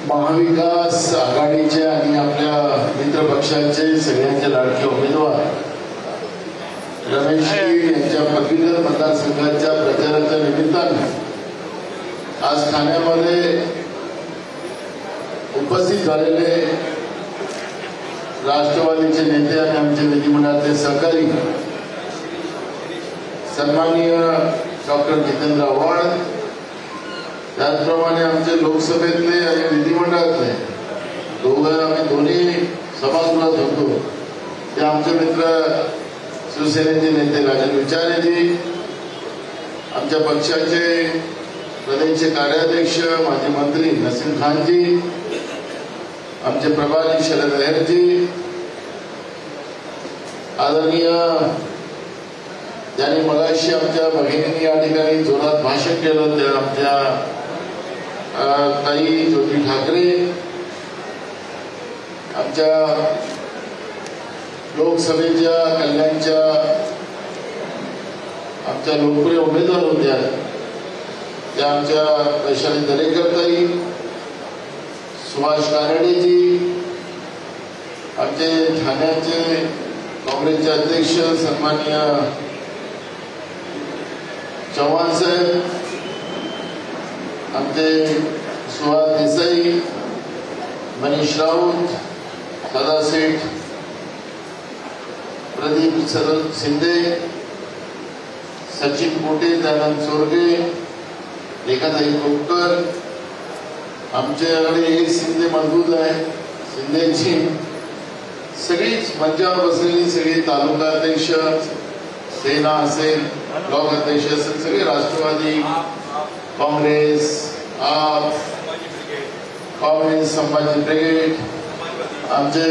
महाविकास आघाडीचे आणि आपल्या मित्र पक्षांचे सगळ्यांचे लाडके उमेदवार रमेशजी यांच्या पदवीधर मतदारसंघाच्या प्रचाराच्या निमित्ताने आज ठाण्यामध्ये उपस्थित झालेले राष्ट्रवादीचे नेते आणि आमचे विधिमंडळाचे सहकारी सन्माननीय डॉक्टर जितेंद्र आव्हाड, त्याचप्रमाणे आमचे लोकसभेतले आणि विधिमंडळातले आम्ही दोन्ही सभागृहात होतो ते आमचे मित्र शिवसेनेचे नेते राजन विचारेजी, आमच्या पक्षाचे प्रदेशचे कार्याध्यक्ष माजी मंत्री नसीम खानजी, आमचे प्रभारी शरद अय्यरजी, आदरणीय ज्यांनी मगाशी आमच्या भगिनींनी या ठिकाणी जोरात भाषण केलं त्या आमच्या ताई ज्योती ठाकरे, आमच्या लोकसभेच्या कल्याणच्या आमच्या लोकप्रिय उमेदवार होत्या त्या आमच्या वैशाली दरेकर ताई, सुभाष कानडेजी, आमचे ठाण्याचे काँग्रेसचे अध्यक्ष सन्माननीय चव्हाण साहेब, आमचे सुहास देसाई, मनीष राऊत, सदासेठ, प्रदीप शिंदे, सचिन पोटे, दयानंद चोरगे, रेखाताई कोपकर, आमच्याकडे एक शिंदे मजबूत आहे शिंदेची, सगळीच मंचावर बसलेली सगळी तालुका अध्यक्ष, सेना असेल, ब्लॉक अध्यक्ष असेल, सगळे राष्ट्रवादी, काँग्रेस, आप, काँग्रेस, संभाजी ब्रिगेड, आमचे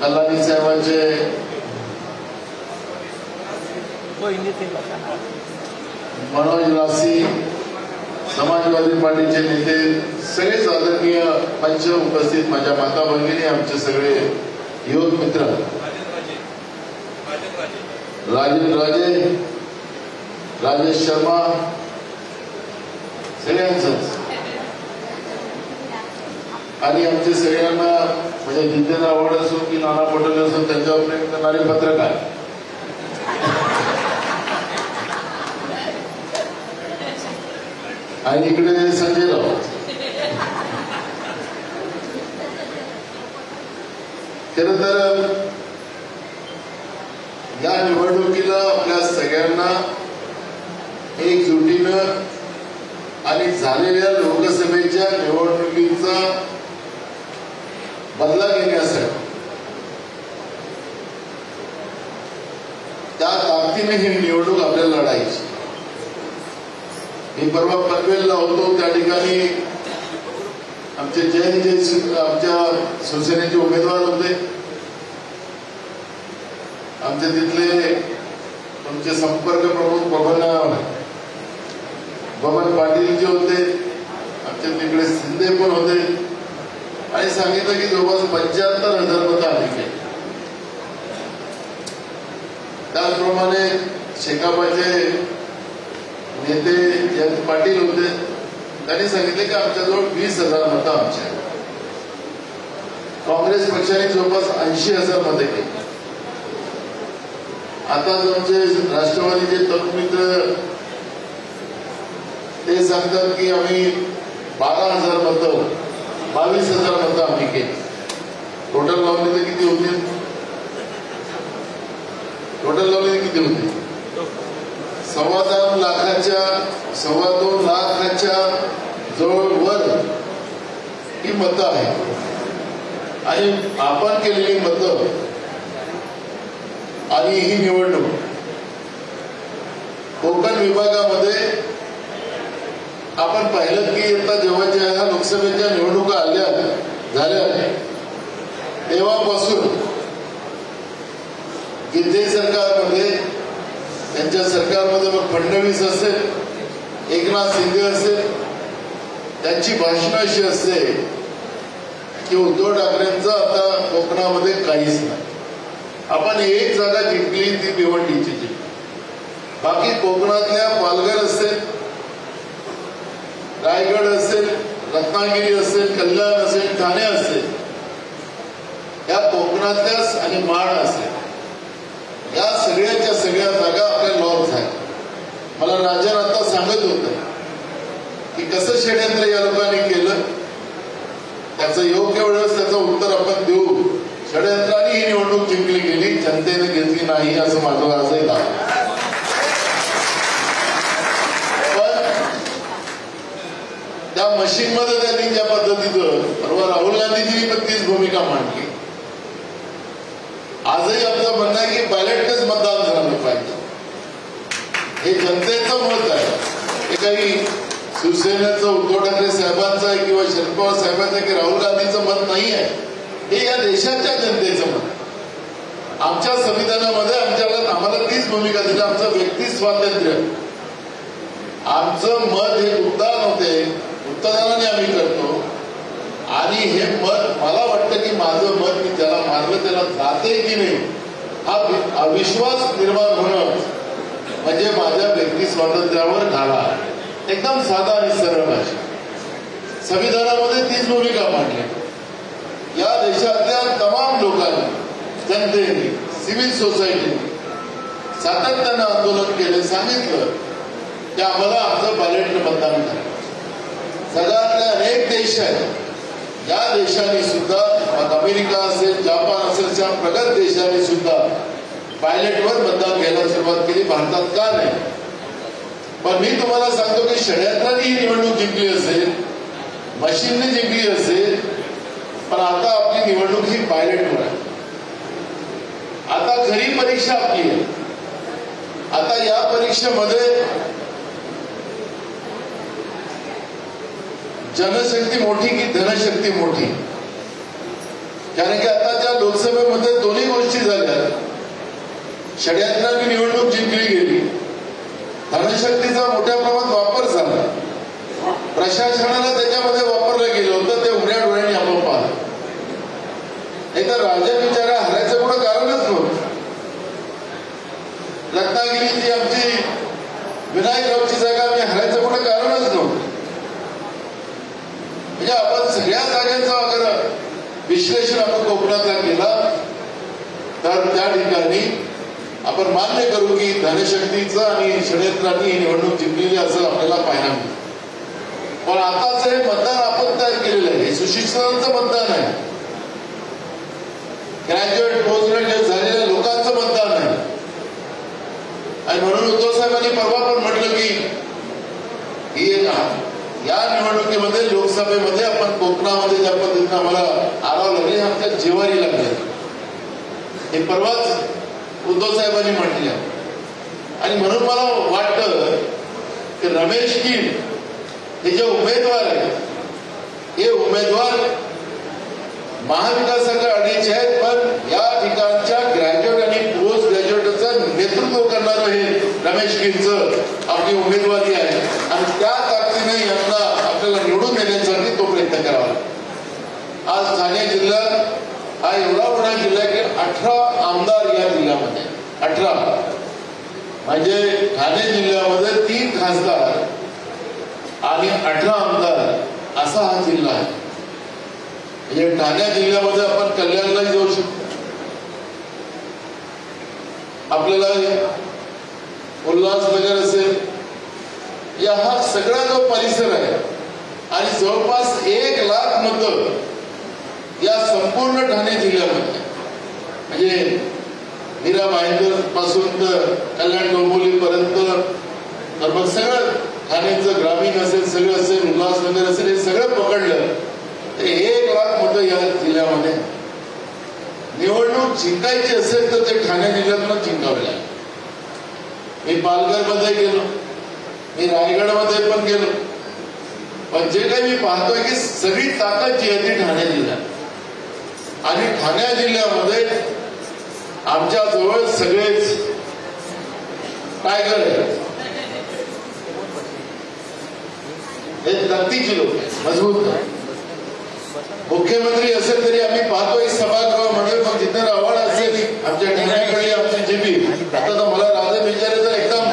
कल्लानी साहेबांचे मनोज रासी, समाजवादी पार्टीचे नेते, सगळेच आदरणीय मंच उपस्थित, माझ्या माता भगिनी, आमचे सगळे युवक मित्र, राजेंद्र राजे, राजेश शर्मा, सगळ्यांचंच, आणि आमचे सगळ्यांना म्हणजे जितेंद्र आव्हाड असो की नाना पटोले असो त्यांच्यावर प्रेम करणारे पत्रकार, आणि इकडे संजय राऊत. खरं तर या निवडणुकीला आपल्या सगळ्यांना एकजुटीनं आणि झालेल्या लोकसभेच्या निवडणुकीचा बदला घेण्यासाठी त्या ताकदीने ही निवडणूक आपल्याला लढायची. मी परवा पनवेलला होतो, त्या ठिकाणी आमचे जैन आमच्या शिवसेनेचे उमेदवार होते, आमचे तिथले तुमचे संपर्क प्रमुख बबन पाटील जे होते, आमच्या तिकडे शिंदे पण होते, आणि सांगितलं की जवळपास 75,000 मतं आली केली. त्याचप्रमाणे शेकापाचे नेते जयंत पाटील होते, त्यांनी सांगितले की आमच्याजवळ 20,000 मतं आमच्या. काँग्रेस पक्षाने जवळपास 80,000 मतं केली. आता आमचे राष्ट्रवादीचे तरुण ते सांगतात की आम्ही 12,000 मतं 22,000 मतं आम्ही केली. टोटल लावले तर किती होते? टोटल लावले किती होते? 2.25 लाखाच्या जवळवर ही मतं आहे. आणि आपण केलेली मतं आणि ही निवडणूक कोकण विभागामध्ये आपण पाहिलं की आता जेव्हा ज्या लोकसभेच्या निवडणुका झाल्या तेव्हापासून गिंधे सरकारमध्ये, त्यांच्या सरकारमध्ये मग फडणवीस असेल, एकनाथ शिंदे असेल, त्यांची भाषणं अशी असते की उद्धव ठाकरेंचं आता कोकणामध्ये काहीच नाही. आपण एक जागा जिंकली ती भिवंडीची जिंकली. बाकी कोकणातल्या पालघर असेल, रायगड असेल, रत्नागिरी असेल, कल्याण असेल, ठाणे असेल, या कोकणातल्याच आणि माड असेल, या सगळ्याच्या सगळ्या जागा आपल्या लॉक झाल्या. मला राजन आता सांगत होतं की कसं षडयंत्र या लोकांनी केलं, त्याचं योग्य वेळेस त्याचं उत्तर आपण देऊ. षडयंत्राने ही निवडणूक जिंकली गेली, जनतेने घेतली नाही असं माझं आजही दावा. पण त्या मशीनमध्ये त्यांनी ज्या पद्धतीचं, बरोबर राहुल गांधीजींनी पण तीच भूमिका मांडली. आजही आमचं म्हणणं आहे की बॅलेटनेच मतदान झालं पाहिजे. हे जनतेचं मत आहे, हे काही शिवसेनेचं, उद्धव ठाकरे साहेबांचं आहे किंवा शरद पवार साहेबांचं आहे की राहुल गांधीचं मत नाही आहे. हे या देशाच्या जनतेचं मत. आमच्या संविधानामध्ये आम्हाला तीच भूमिका दिली. आमचं व्यक्ती स्वातंत्र्य, आमचं मत हे मतदान होते, मतदानाने आम्ही करतो. आणि हे मत, मला वाटतं की माझं मत मी त्याला मारलं त्याला जाते की नाही, हा अविश्वास निर्माण होणं म्हणजे माझ्या व्यक्ती स्वातंत्र्यावर घाला. एकदम साधा आणि सरळ भाषा. संविधानामध्ये तीच भूमिका मांडली. या देशातल्या तमाम लोकांनी, जनतेने, सिव्हिल सोसायटीने सातत्यानं आंदोलन केले, सांगितलं की आम्हाला आमचं बॅलेटनं मतदान करायचं. जगातले अनेक देश आहेत, या देशांनी सुद्धा, अमेरिका असेल, जापान असेल, अशा प्रगत देशांनी सुद्धा बॅलेटवर मतदान घ्यायला सुरुवात केली. भारतात का नाही? पण मी तुम्हाला सांगतो की षडयंत्राने ही निवडणूक जिंकली असेल, मशीनने जिंकली असेल, पण आता आपली निवडणूक ही बॅलेटवर आहे. आता खरी परीक्षा आपली आहे. आता या परीक्षेमध्ये जनशक्ती मोठी की धनशक्ती मोठी? कारण की आताच्या लोकसभेमध्ये दोन्ही गोष्टी झाल्या. षडयंत्राने निवडणूक जिंकली गेली, धनशक्तीचा मोठ्या प्रमाणात वापर झाला, प्रशासनाला त्याच्यामध्ये वापरलं गेलं होतं. ते उघड्या डोळ्यांनी आपण पाहतो. नाही तर राजा बिचारा हरायचं कुठं कारणच नव्हतं. रत्नागिरीची आमची विनायकरावची जागा आम्ही हरायचं कुठं कारणच नव्हतं. म्हणजे आपण सगळ्या जागांचा अगर विश्लेषण आपण कोकणातला केला तर त्या ठिकाणी आपण मान्य करू की धनशक्तीचं आणि षडयंत्रांनी ही निवडणूक जिंकलेली असं आपल्याला पाहायला मिळतं. पण आताच हे मतदान आपण तयार केलेलं आहे, हे सुशिक्षितांचं मतदान आहे, ग्रॅज्युएट पोस्ट ग्रॅज्युएट झालेल्या लोकांचं मतदान आहे. आणि म्हणून उद्धव साहेबांनी परवा पण म्हटलं की या निवडणुकीमध्ये, लोकसभेमध्ये आपण कोकणामध्ये ज्या पद्धतीने आम्हाला आराव लागले, आमच्या जिव्हारी लागले, हे परवाच उद्धव साहेबांनी म्हटले. आणि म्हणून मला वाटतं की रमेश कीड हे जे उमेदवार आहेत, हे उमेदवार महाविकास आघाडीचे आहेत, पण या ठिकाणच्या ग्रॅज्युएट आणि पोस्ट ग्रॅज्युएटचं नेतृत्व करणारं हे रमेश कीडचं आपली उमेदवारी आहे. आणि त्या ताकदीने यांना आपल्याला निवडून देण्यासाठी तो प्रयत्न करावा. आज ठाणे जिल्ह्यात हा एवढा मोठा जिल्हा आहे की 18 आमदार या जिल्ह्यामध्ये, 18 म्हणजे ठाणे जिल्ह्यामध्ये 3 खासदार आणि 18 आमदार असा हा जिल्हा आहे. म्हणजे ठाणे जिल्ह्यामध्ये आपण कल्याणलाही जाऊ शकतो, आपल्याला उल्हासनगर असेल, या हा सगळा जो परिसर आहे आणि जवळपास 1 लाख मतं या संपूर्ण ठाणे जिल्ह्यामध्ये, म्हणजे मीरा भाईंदर पासून तर कल्याण डोंबिवलीपर्यंत, तर मग सगळं ठाण्याचं ग्रामीण असेल, सगळं असेल, उल्हासनगर असेल, हे सगळं पकडलं तर 1 लाख मतं या जिल्ह्यामध्ये. निवडणूक जिंकायची असेल तर ते ठाणे जिल्ह्यातून जिंकावे लागेल. मी पालघरमध्ये गेलो, मी रायगडमध्ये पण गेलो, पण जे काही मी पाहतोय की सगळी ताकद जी आहे ती ठाणे जिल्ह्यात. आणि ठाणे जिल्ह्यामध्ये आमच्या जवळ सगळेच टायगर आहेत, हे ताकदीची लोक आहेत, मजबूत आहेत. मुख्यमंत्री असेल तरी आम्ही पाहतोय सभागृह म्हणून, मग जितेंद्र आव्हाड असेल, आमच्या ठाण्याकडे आमची जीबी, आता तर मला राजा विचारे तर एकदम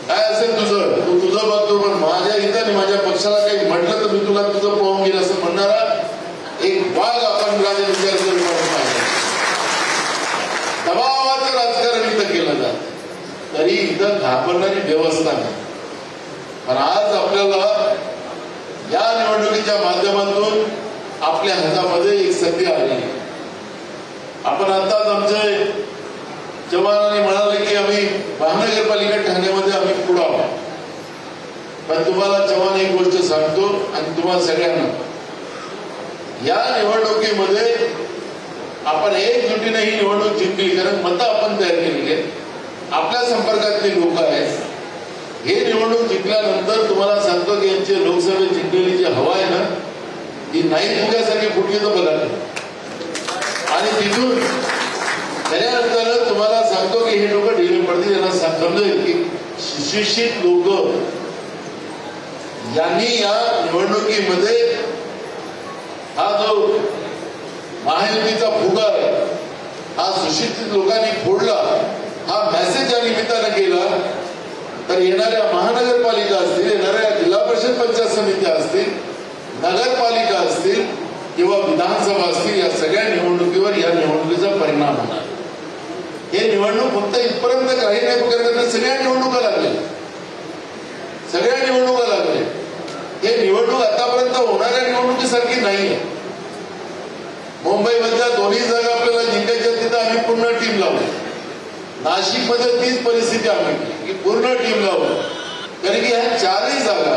काय असेल तुझं, तू तुझं बघतो, पण माझ्या इथं माझ्या पक्षाला काही म्हटलं तर मी तुला तुझं म्हणणारा एक वाघ आपण राजनीतीवर पाहिजे. दबावाचं राजकारण इथं केलं जात तरी इथं घाबरणारी व्यवस्था नाही. पण आज आपल्याला या निवडणुकीच्या माध्यमातून आपल्या हातामध्ये एक संधी आली. आपण आताच आमचे जवानांनी म्हणाले की आम्ही महानगरपालिका ठाण्यामध्ये आम्ही पुढे आहोत. पण तुम्हाला जवान एक गोष्ट सांगतो आणि तुम्हाला सगळ्यांना या निवडणुकीमध्ये आपण एकजुटीने ही निवडणूक जिंकली. कारण मतं आपण तयार केलेली आहेत, आपल्या संपर्कातली लोक आहेत. हे निवडणूक जिंकल्यानंतर तुम्हाला सांगतो की यांची लोकसभेत जिंकलेली जी हवा आहे ना ती नाही जिंकण्यासाठी फुटली तर बघा. आणि तिथून खऱ्या अर्थानं तुम्हाला सांगतो की हे लोक ढिले पडतील. यांना समजेल की सुशिक्षित लोक यांनी या निवडणुकीमध्ये हा जो महायुतीचा फुगा आहे हा सुशिक्षित लोकांनी फोडला. हा मेसेज या निमित्तानं केला तर येणाऱ्या महानगरपालिका असतील, येणाऱ्या जिल्हा परिषद पंचायत समित्या असतील, नगरपालिका असतील किंवा विधानसभा असतील या सगळ्या निवडणुकीवर या निवडणुकीचा परिणाम होणार. हे निवडणूक फक्त इथपर्यंत काही नाही करण्यात सगळ्या निवडणुका लागल्या, सगळ्या निवडणुका लागल्या. हे निवडणूक आतापर्यंत होणाऱ्या निवडणुकीसारखी नाहीये. मुंबईमधल्या दोन्ही जागा आपल्याला जिंकायच्या तिथं आम्ही पूर्ण टीम लावली. नाशिकमध्ये तीच परिस्थिती आम्ही की पूर्ण टीम लावली. कारण की ह्या चारही जागा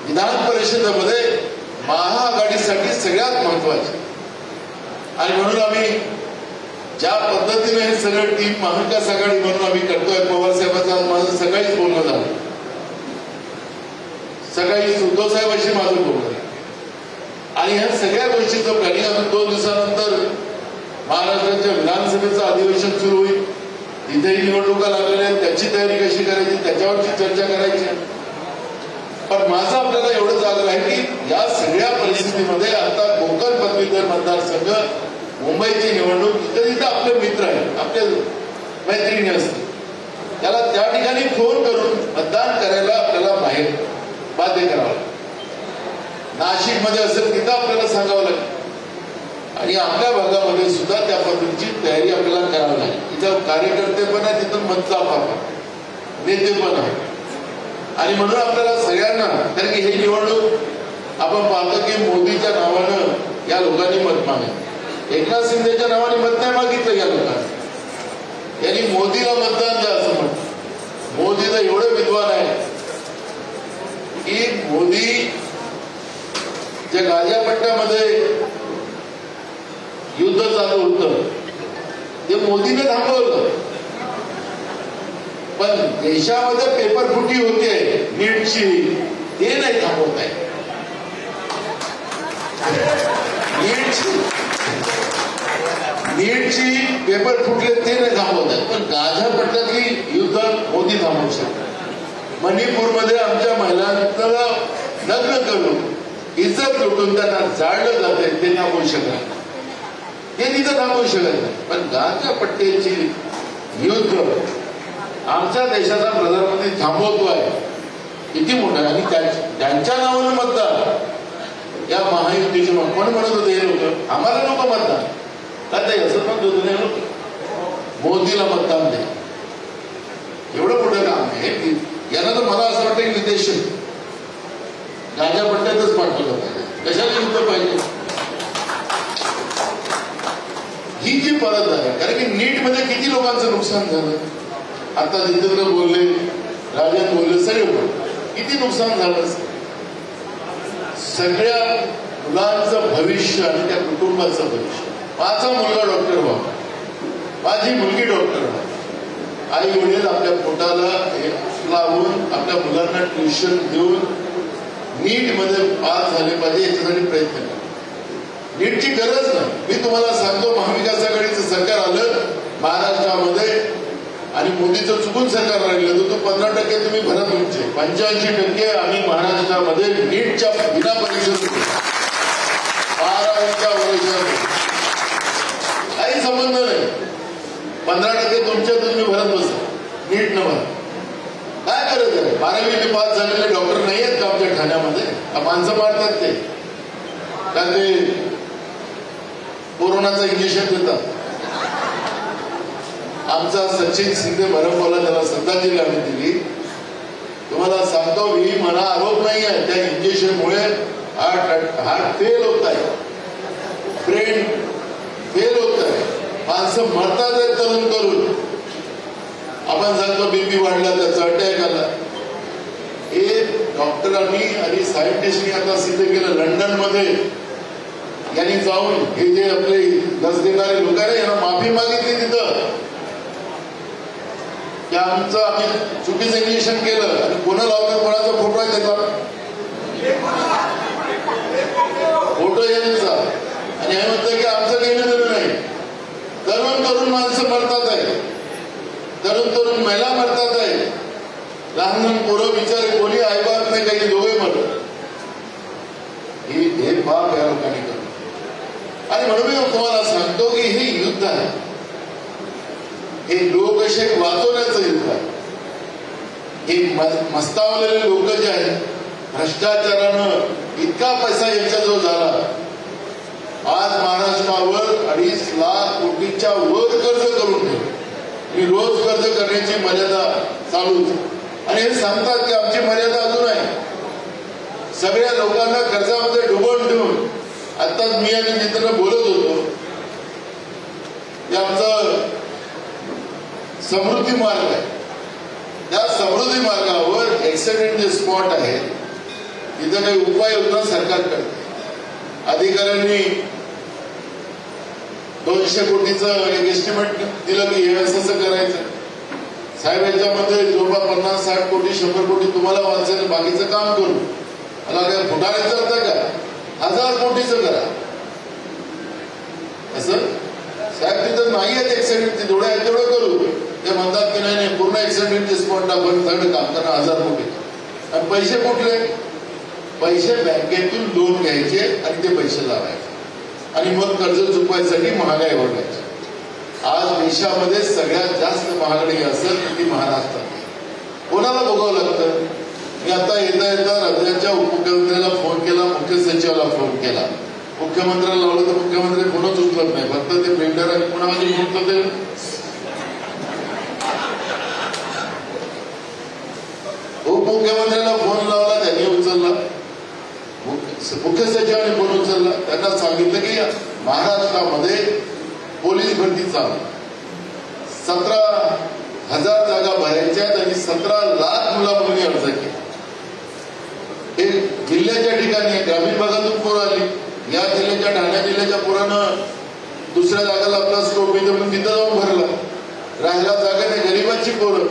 विधान परिषदेमध्ये महाआघाडीसाठी सगळ्यात महत्वाची. आणि म्हणून आम्ही ज्या पद्धतीने हे सगळं टीम महाविकास आघाडी म्हणून आम्ही करतोय. पवार साहेबांचं माझं सकाळीच बोलणं झालं, सकाळी उद्धव साहेबांशी माझं बोलणं. आणि ह्या सगळ्या गोष्टीचं प्लॅनिंग आम्ही 2 दिवसानंतर महाराष्ट्राच्या विधानसभेचं अधिवेशन सुरू होईल. तिथेही निवडणुका लागलेल्या आहेत, त्याची तयारी कशी करायची त्याच्यावरची चर्चा करायची. पण माझं आपल्याला एवढंच आग्रह आहे की या सगळ्या परिस्थितीमध्ये आता कोकण पदवीधर मतदारसंघ मुंबईची निवडणूक तिथं आपले मित्र आहेत, आपले मैत्रिणी असतील, त्याला त्या ठिकाणी फोन करून मतदान करायला आपल्याला बाहेर बाध्य करावं. नाशिकमध्ये असेल तिथं आपल्याला सांगावं लागेल. आणि आपल्या भागामध्ये सुद्धा त्या पद्धतीची तयारी आपल्याला करावी लागेल. तिथं कार्यकर्ते पण आहे, तिथं मतदार नेते पण आहे. आणि म्हणून आपल्याला सगळ्यांना, कारण की ही निवडणूक आपण पाहतो की मोदीच्या नावानं या लोकांनी मत मागितलं, एकनाथ शिंदेच्या नावाने मत नाही मागितलं या लोकांनी. यांनी मोदीला मतदान द्या असं म्हटलं. मोदी तर एवढे विद्वान आहे की मोदी जे गाझियापट्ट्यामध्ये युद्ध चालू होतं ते मोदीने थांबवलं. पण देशामध्ये पेपरफुटी होते नीटची, ते नाही थांबवत आहे. नीटची पेपर फुटले ते नाही थांबवत आहेत. पण गाझियापट्ट्यातली युद्ध मोदी थांबवू शकतात. मणिपूरमध्ये आमच्या महिलांना लग्न करून इज्जत लुटून त्यांना जाळलं जाते ते थांबवू शकत, ते तिथं थांबवू शकत नाही. पण गाझियापट्ट्याची युद्ध आमच्या देशाचा प्रधानमंत्री थांबवतोय, किती मोठा आहे. आणि त्यांच्या नावानं मतदान या महायुतीचे कोण म्हणत होते हे लोक, आम्हाला नको मतदान का ते असं म्हणत होतं नाही लोक मोदीला मतदान दे. एवढं मोठं काम आहे. यांना तर मला असं वाटतं की विदेश गाझियापट्ट्यातच पाठवलं पाहिजे, कशाला युद्ध पाहिजे. ही जी परत आहे, कारण की नीटमध्ये किती लोकांचं नुकसान झालं. आता जितेंद्र बोलले, राजन बोलले, सगळे बोलले, किती नुकसान झालं. सगळ्या मुलांचं भविष्य आणि त्या कुटुंबाचं भविष्य. माझा मुलगा डॉक्टर व्हावा, माझी मुलगी डॉक्टर व्हावी. आई वडील आपल्या पोटाला लावून आपल्या मुलांना ट्युशन देऊन नीटमध्ये पास झाले पाहिजे याच्यासाठी प्रयत्न करा. नीटची गरज नाही. मी तुम्हाला सांगतो, महाविकास आघाडीचं सरकार आलं महाराष्ट्रामध्ये आणि मोदीचं चुकून सरकार राहिलं तर तो 15% तुम्ही भरत तुमचे 85% आम्ही महाराष्ट्रामध्ये नीटच्या विना परीक्षेत 12वीच्या वर्षात काही संबंध नाही. 15% तुमच्या तुम्ही भरत बसा, नीट न भरा. काय गरज आहे. 12वी पास झालेले डॉक्टर नाही आहेत का आमच्या ठाण्यामध्ये. माणसं मारतात ते. का ते कोरोनाचं इंजेक्शन देतात. आमचा सचिन शिंदे भरमवाला त्याला श्रद्धांजली आम्ही दिली. तुम्हाला सांगतो मी, मला आरोप नाही आहे, त्या इंजेक्शनमुळे हार्ट फेल होत आहे, ब्रेन फेल होत आहे, माणसं मरतात आहेत तरुण तरुण. आपण सांगतो बीपी वाढला, त्याचा अटॅक आला. हे डॉक्टरांनी आणि सायंटिस्टनी आता सिद्ध केलं. लंडन मध्ये यांनी जाऊन हे जे आपले लस देणारे लोक आहे यांना माफी मागितली तिथं की आमचं आम्ही चुकीचं इंजेक्शन केलं. आणि कोणा लावलं, कोणाचा फोटो आहे त्याचा, फोटो यांचा, आणि हे म्हणतं की आमचं घेणं देणं नाही. तरुण तरुण माणसं मरतात आहे, तरुण तरुण महिला मरतात आहे, लहान लहान पोरं बिचारे कोणी आईबाप नाही, काही दोघे मरत. हे पाप या लोकांनी करतो. आणि म्हणून मी तुम्हाला सांगतो की हे युद्ध आहे, हे लोकशाही वाचवण्याचं युद्ध आहे. हे मस्तावलेले लोक जे आहेत, भ्रष्टाचारानं इतका पैसा यांच्याजवळ झाला. आज महाराष्ट्रावर 2.5 लाख कोटीच्या वर कर्ज करून ठेवलं. मी रोज कर्ज करण्याची मर्यादा चालूच, आणि हे सांगतात की आमची मर्यादा अजून आहे. सगळ्या लोकांना कर्जामध्ये डुबवून ठेवून आताच मी आणि मित्र बोलत होतो की आमचा समृद्धी मार्ग आहे, त्या समृद्धी मार्गावर ऍक्सिडेंट जे स्पॉट आहे तिथं काही उपाययोजना सरकार करते. अधिकाऱ्यांनी 200 कोटीचं एक एस्टिमेट दिलं की हे असं करायचं. साहेब याच्यामध्ये जवळपास 50-60 कोटी 100 कोटी तुम्हाला वाचायचं, बाकीचं काम करू. मला काय फुटायचं अर्थ का, 1000 कोटीचं करा असं. साहेब तिथं नाही आहेत ऍक्सिडेंट, ते जेवढं आहे तेवढं करू. ते म्हणतात की नाही पूर्ण ऍक्सिडेंटचे स्पॉट आपण सगळं काम करा 1000 कोटी. आणि पैसे कुठले, पैसे बँकेतून लोन घ्यायचे आणि ते पैसे लावायचे आणि मग कर्ज चुकवायसाठी महागाई वाढवायची. आज देशामध्ये सगळ्यात जास्त महागाई असेल ती महाराष्ट्रात. कोणाला भोगावं लागतं. मी आता येता येता राज्याच्या उपमुख्यमंत्र्याला फोन केला, मुख्य सचिवाला फोन केला. मुख्यमंत्र्याला लावलं तर मुख्यमंत्री फोनच उचलत नाही, फक्त ते बिल्डर आणि कोणामध्ये फोन करते. उपमुख्यमंत्र्याला फोन लावला, त्यांनी उचलला. मुख्य सचिवांनी फोन उचलला, त्यांना सांगितलं की महाराष्ट्रामध्ये पोलीस भरती चालू, 17,000 जागा भरायच्या आणि 17 लाख मुला मुली अर्ज केले. हे जिल्ह्याच्या ठिकाणी ग्रामीण भागातून पोरं आली. या जिल्ह्याच्या ठाणे जिल्ह्याच्या पोरानं दुसऱ्या जागाला आपला स्टॉप येतो म्हणून तिथं जाऊन भरला. राहिला जागा नाही, गरीबाची पोरं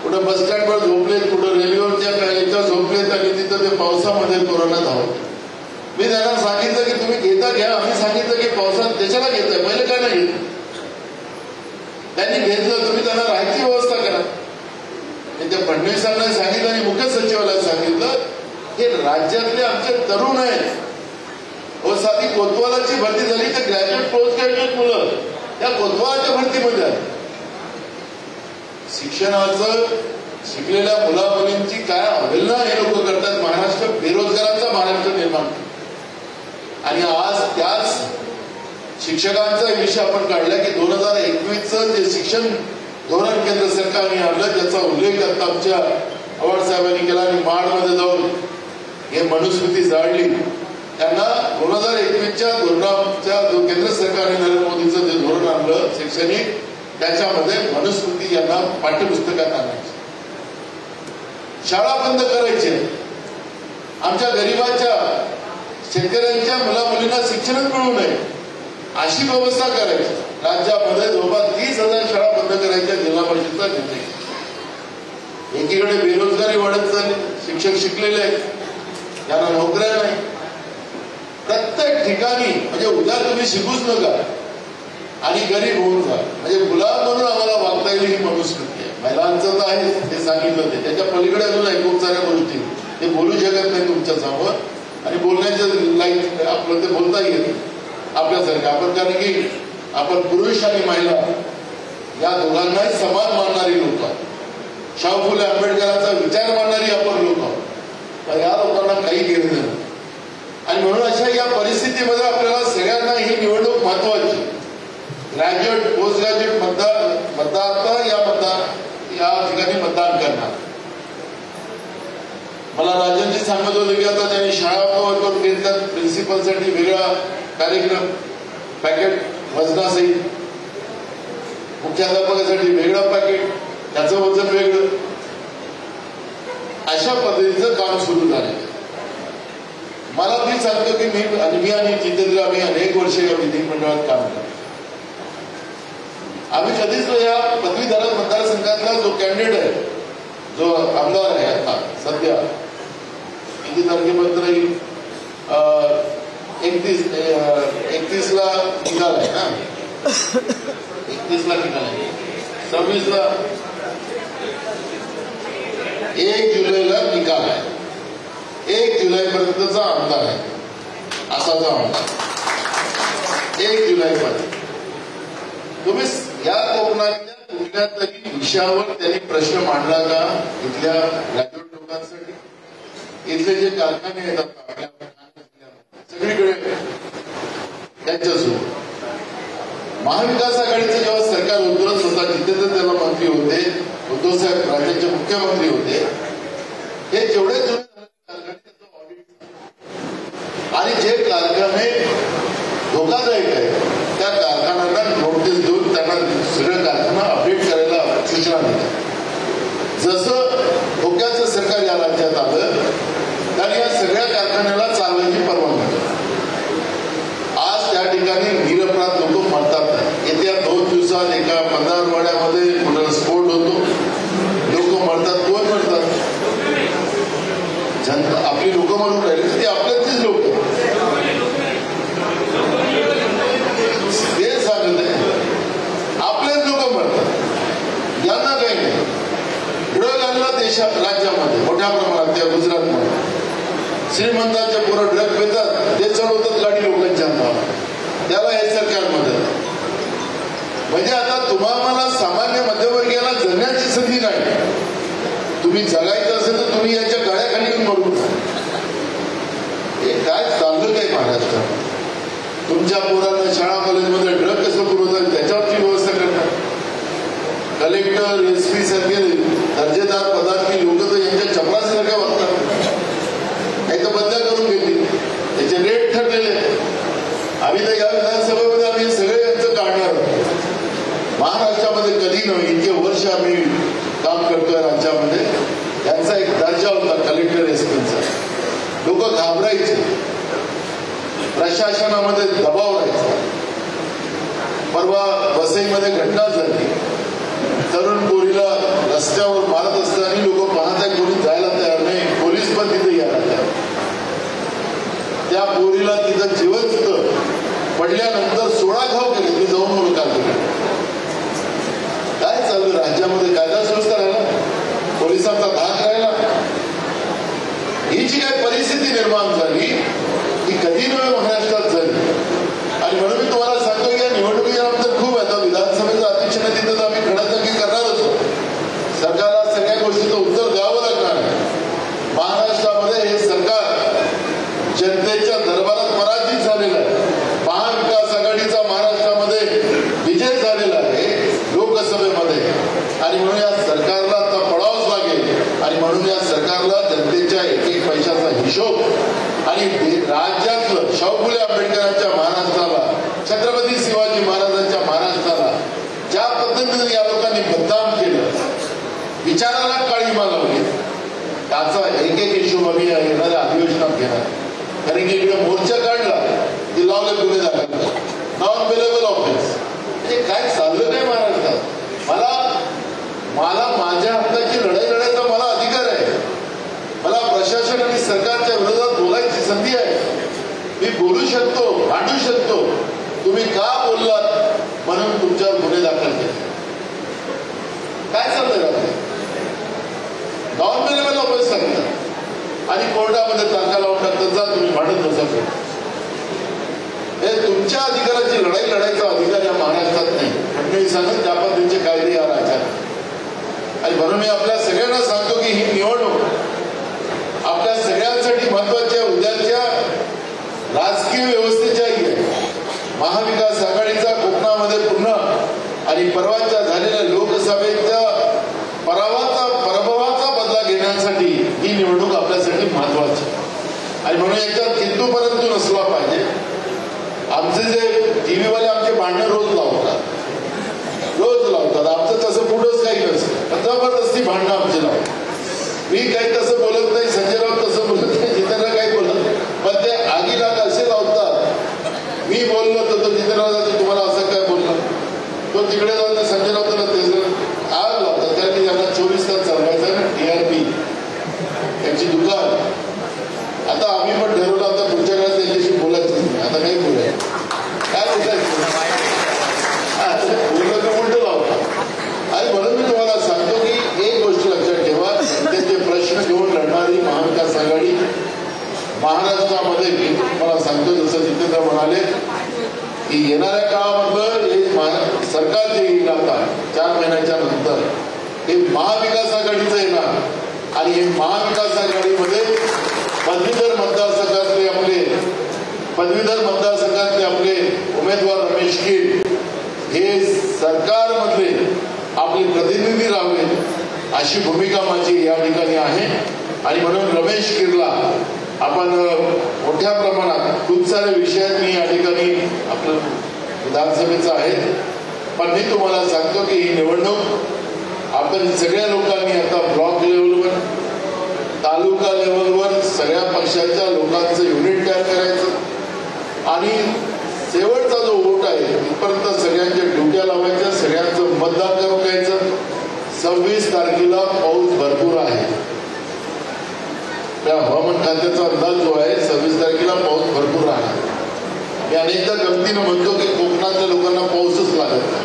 कुठं बस स्टँडवर झोपलेत, कुठं रेल्वेवरच्या याच्यावर झोपलेत आणि तिथं ते पावसामध्ये कोरोना धावत. मी त्यांना सांगितलं की तुम्ही घेता घ्या. आम्ही सांगितलं की पावसात त्याच्याला घेताय, पहिले काय नाही घेत. त्यांनी घेतलं, तुम्ही त्यांना राहायची व्यवस्था करा. त्या फडणवीसांना सांगितलं आणि मुख्य सचिवाला सांगितलं हे राज्यातले आमचे तरुण आहेत. साधी कोतवालाची भरती झाली तर ग्रॅज्युएट पोस्ट ग्रॅज्युएट मुलं त्या कोतवालाच्या भरतीमध्ये आहे. शिक्षणाचं शिकलेल्या मुला मुलींची काय अवहेलना हे लोक करतात. महाराष्ट्र बेरोजगारांचा महाराष्ट्र निर्माण. आणि आज त्याच शिक्षकांचा विषय आपण काढला की 2021चं जे शिक्षण धोरण केंद्र सरकारने आणलं त्याचा उल्लेख आता आमच्या पवार साहेबांनी केला. आणि माडमध्ये जाऊन हे मनुस्मृती जाळली. त्यांना 2021च्या धोरणाच्या जो केंद्र सरकारने नरेंद्र मोदीचं जे धोरण आणलं शैक्षणिक, त्याच्यामध्ये मनुस्मृती यांना पाठ्यपुस्तकात आणायची. शाळा बंद करायची. आमच्या गरिबाच्या शेतकऱ्यांच्या मुला मुलींना शिक्षणच मिळू नये अशी व्यवस्था करायची. राज्यामध्ये जवळपास 30,000 शाळा बंद करायच्या जिल्हा परिषदचा निर्णय. एकीकडे बेरोजगारी वाढत चालली, शिक्षक शिकलेले आहेत, त्यांना नोकऱ्या नाही. प्रत्येक ठिकाणी म्हणजे उद्या तुम्ही शिकूच नका आणि गरीब होऊन जा, म्हणजे गुलाम म्हणून आम्हाला वागता येईल ही मनुस्मृती आहे. महिलांचं तर आहे, ते सांगितलं ते. त्याच्या पलीकडे अजून आहे खूप साऱ्या गोष्टी ते बोलू शकत नाही तुमच्या समोर. आणि बोलण्याचं लाईक आपलं ते बोलता येईल आपल्यासारखं आपण, कारण की आपण पुरुष आणि महिला या दोघांनाही समान मानणारी लोक आहोत. शाहू फुले आंबेडकरांचा विचार मानणारी आपण लोक आहोत. तर या लोकांना काही घेणं नाही. आणि म्हणून अशा या परिस्थितीमध्ये आपल्याला सगळ्यांना ही निवडणूक महत्वाची. ग्रॅज्युएट पोस्ट ग्रॅज्युएट मतदार या ठिकाणी मतदान करणार. मला राजनजी सांगत होते की आता त्यांनी शाळा कव्हर करून घेतल्यात. प्रिन्सिपलसाठी वेगळा कार्यक्रम, पॅकेट वजनासहित, मुख्याध्यापकासाठी वेगळं पॅकेट, त्याचं वजन वेगळं, अशा पद्धतीचं काम सुरू झालं. मला मी सांगतो की मी आणि जितेंद्र आम्ही अनेक वर्ष या विधिमंडळात काम करतो. आम्ही कधीच या पदवीधर मतदारसंघातला जो कॅन्डिडेट आहे, जो आमदार आहे आता सध्या, किती तारखेपर्यंत राहील, 31ला निकाल आहे ना, 31ला निकाल आहे, 26ला 1 जुलैला निकाल आहे. 1 जुलैपर्यंतचा आमदार आहे, असा जो आमदार 1 जुलैपर्यंत. तुम्ही या कोकणातल्या कुठल्या तरी विषयावर त्यांनी प्रश्न मांडला का इथल्या ग्रॅज्युएट लोकांसाठी? इथले जे कारखाने येतात आपल्या सगळीकडे त्यांच्यासोबत महाविकास आघाडीचं जेव्हा सरकार होतं, स्वतः जितेंद्र त्याला मंत्री होते, उद्धव साहेब राज्याचे मुख्यमंत्री होते, हे जेवढे जुने कारखाने त्याचं ऑडिट आणि जे कारखाने धोकादायक आहे त्या कारखान्यांना नोटीस देऊन त्यांना सगळं कारखाना अपडेट करायला सूचना दिल्या. जसं धोक्याचं सरकार या राज्यात आलं तर या सगळ्या कारखान्याला चालवायची परवानगी. आज त्या ठिकाणी निरपराध लोक मरतात. येत्या 2 दिवसात एका पंधरवड्यामध्ये कुणाला स्फोट होतो, लोक मरतात. कोण मरतात? जनता. आपली लोक म्हणून राहिली ती आपल्यातलीच लोक. ते सांगत आहे आपलेच लोक मरतात, यांना काही नाही. ड्रग आणला देशात, राज्यामध्ये मोठ्या प्रमाणात, त्या गुजरातमध्ये श्रीमंतांच्या पुढे ड्रग पेतात, ते चढवतात गाडी लोकांच्या अंगावर, त्याला हे सरकार मदत. म्हणजे आता तुम्हाला सामान्य मध्यमवर्गीयाला जगण्याची संधी नाही. तुम्ही जगायचं असेल तर तुम्ही यांच्या गाड्याखाली येऊन मरून जा. हे काय चाललं काय महाराष्ट्रात? तुमच्या पोरांना शाळा कॉलेजमध्ये ड्रग कसं पुरवतात त्याच्यावरची व्यवस्था करतात. कलेक्टर, SP सारखे दर्जेदार पदार्थी लोक तर यांच्या चपरासारख्या वागतात. काही तर बंद करून घेतील, त्याचे रेट ठरलेले. आम्ही तर या विधानसभेमध्ये आम्ही सगळे यांचं काढणार आहोत. महाराष्ट्रामध्ये कधी नव्हे, इतके वर्ष आम्ही काम करतोय राज्यामध्ये. यांचा एक दर्जा होता कलेक्टर, SPचा. लोक घाबरायचे, प्रशासनामध्ये दबाव राहायचा. परवा वसईमध्ये घटना झाली, तरुण पोरीला रस्त्यावर मारत असताना लोक पाहत आहेत, कोणी जायला तयार नाही, पोलीस पण तिथे यायला तयार. त्या पोरीला तिथं जिवंत पडल्यानंतर 16 घाव केले, ती जाऊन ओळखा केली. काय चालू राज्यामध्ये? कायदा सुव्यवस्था राहिला, पोलिसांचा धाक राहिला. ही जी काही परिस्थिती निर्माण झाली ही कधी नव्हे महाराष्ट्रात झाली. आणि म्हणून मी तुम्हाला सांगतो की या निवडणुकीनंतर खूप आता विधानसभेचं अध्यक्ष तिथं आम्ही खडाजंगी करणार होतो. सरकारला सगळ्या गोष्टीचं उत्तर द्यावं लागणार आहे. महाराष्ट्रामध्ये हे सरकार जनतेच्या दरबारात पराजित झालेलं आहे. महाविकास आघाडीचा महाराष्ट्रामध्ये विजय झालेला आहे लोकसभेमध्ये. आणि म्हणून या सरकारला आता पडावंच लागेल. आणि म्हणून या सरकारला जनतेच्या एक पैशाचा हिशोब आणि राज्यातलं शाहू फुले आंबेडकरांच्या महाराष्ट्राला, छत्रपती शिवाजी महाराजांच्या महाराष्ट्राला ज्या पद्धतीने या लोकांनी बदनाम केलं, विचाराला काळीमा लावली, त्याचा एक हिशोब आम्ही येणाऱ्या अधिवेशनात घेणार. कारण की इकडे मोर्चा काढला की लावले गुन्हे दाखल, नॉन अवेलेबल ऑफिस. हे काय चाललं नाही महाराष्ट्रात. मला माझ्या हक्काची लढाई लढायचा मला अधिकार आहे. मला प्रशासन आणि सरकारच्या विरोधात बोलायची संधी आहे. मी बोलू शकतो, भांडू शकतो. तुम्ही का बोललात म्हणून तुमच्यावर गुन्हे दाखल केले. काय चाललंय रात्री? नॉन अवेलेबल ऑफिस सांगतात आणि कोर्टामध्ये तारखा लावून टाकतात, जा तुम्ही भांडत बसा. हे तुमच्या अधिकाराची लढाई लढायचा अधिकार या महाराष्ट्रात नाही. फडणवीसांना त्या पद्धतीचे कायदे या राज्यात. आणि म्हणून मी आपल्या सगळ्यांना सांगतो की ही निवडणूक आपल्या सगळ्यांसाठी महत्वाची आहे. उद्याच्या राजकीय राजकीय व्यवस्थेच्याही आहे. महाविकास आघाडीचा कोकणामध्ये पुन्हा आणि परवाच्या झालेल्या लोकसभेच्या पराभवाचा बदला घेण्यासाठी ही निवडणूक आपल्यासाठी महत्वाची आणि म्हणून याच्यात किंतु परंतु नसला पाहिजे. आमचे जे टीव्हीवाले आमचे भांडणं रोज लावतात. आमचं तसं पुढंच काही नसतं. जबरदस्ती भांडणं आमची लावतात. मी काही तसं बोलत नाही, संजय राऊत तसं बोलत नाही, जितेंद्र काही बोलत नाही, पण ते आगीलाग असे लावतात. मी बोललो तर तो जितेंद्र तुम्हाला असं काय बोललं, तो तिकडे जाऊन संजय राऊतला त्याचं आग लावतात. कारण त्यांना 24 तास चालवायचं आहे ना TRP त्यांची दुकान. आता आम्ही पण ठरवलं आता पुढच्या काळात त्यांच्याशी बोलायचं नाही. आता काही बोलायचं काय बोलायचं बोललं तर उलट लावतात. आणि म्हणून मी तुम्हाला सांगतो की एक गोष्ट लक्षात ठेवा, त्यांचे प्रश्न घेऊन लढणारी महाविकास आघाडी महाराष्ट्रामध्ये मी तुम्हाला सांगतो जसं जितेंद्र म्हणाले की येणाऱ्या काळामधलं हे सरकार जे येईल आता 4 महिन्याच्या नंतर हे महाविकास आघाडीचं येणार आणि हे महाविकास आघाडीमध्ये पदवीधर मतदारसंघातले आपले उमेदवार रमेश कीर हे सरकारमधले आपले प्रतिनिधी राहावेत अशी भूमिका माझी या ठिकाणी आहे. आणि म्हणून रमेश कीरला आपण मोठ्या प्रमाणात खूप सारे विषय मी या ठिकाणी आपलं विधानसभेचं आहे. पण मी तुम्हाला सांगतो की ही निवडणूक आपण सगळ्या लोकांनी आता ब्लॉक लेवलवर तालुका लेवलवर सगळ्या पक्षाच्या लोकांचं युनिट तयार करायचं आणि शेवटचा जो वोट आहे तिथपर्यंत सगळ्यांच्या ड्युट्या लावायच्या, सगळ्यांचं मतदान करून घ्यायचं. 26 तारखेला पाऊस भरपूर आहे. त्या हवामान खात्याचा अंदाज जो आहे 26 तारखेला पाऊस भरपूर राहणार. मी अनेकदा गमतीनं म्हणतो की कोकणातल्या लोकांना पाऊसच लागत नाही.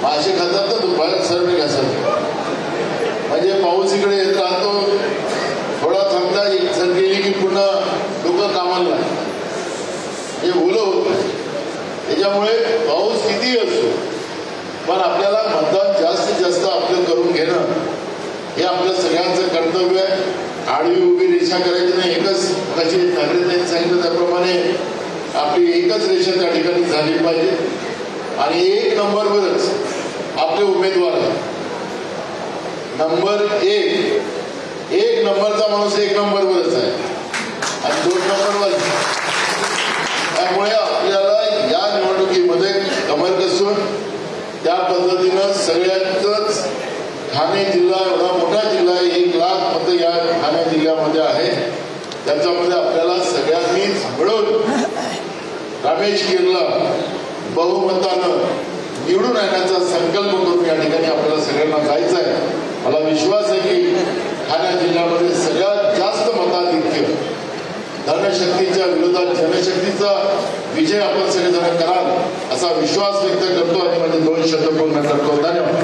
मासे खातात तर दुपार सरणे घासत म्हणजे पाऊस इकडे येत राहतो, थोडा थांबता एक सर गेली की पुन्हा लोक कामाला लागतात. हे ओलं होत नाही. त्याच्यामुळे पाऊस कितीही असतो पण आपल्याला मतदान जास्तीत जास्त आपलं करून घेणं हे आपल्या सगळ्यांचं कर्तव्य आहे. आडवी उभी रेषा करायची नाही. एकच कशी ठाकरे सांगितलं त्याप्रमाणे आपली एकच रेषा त्या ठिकाणी झाली पाहिजे आणि 1 नंबरवरच आपले उमेदवार आहेत. नंबर 1 नंबरचा माणूस 1 नंबरवरच आहे आणि 2 नंबरवर. त्यामुळे आपल्याला या निवडणुकीमध्ये कमर कसून त्या पद्धतीनं सगळ्यांचंच ठाणे जिल्हा एवढा मोठा जिल्हा आहे, 1 लाख मतं या ठाणे जिल्ह्यामध्ये आहे. त्याच्यामध्ये आपल्याला सगळ्यांनीच मिळून रमेश कीरला बहुमतानं निवडून आणण्याचा संकल्प करून या ठिकाणी आपल्याला सगळ्यांना जायचं आहे. मला विश्वास आहे की ठाणे जिल्ह्यामध्ये सगळ्यात जास्त मताधिक्य धनशक्तीच्या विरोधात जनशक्तीचा विजय आपण सगळेजण कराल असा विश्वास व्यक्त करतो आणि माझे 2 शब्द पूर्ण करतो. धन्यवाद.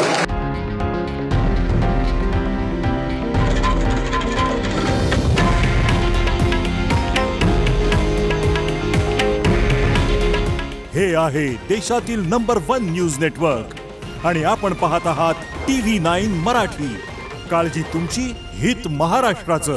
हे आहे देशातील नंबर 1 न्यूज नेटवर्क आणि आपण पाहत आहात TV9 मराठी. काळजी तुमची, हित महाराष्ट्राचं.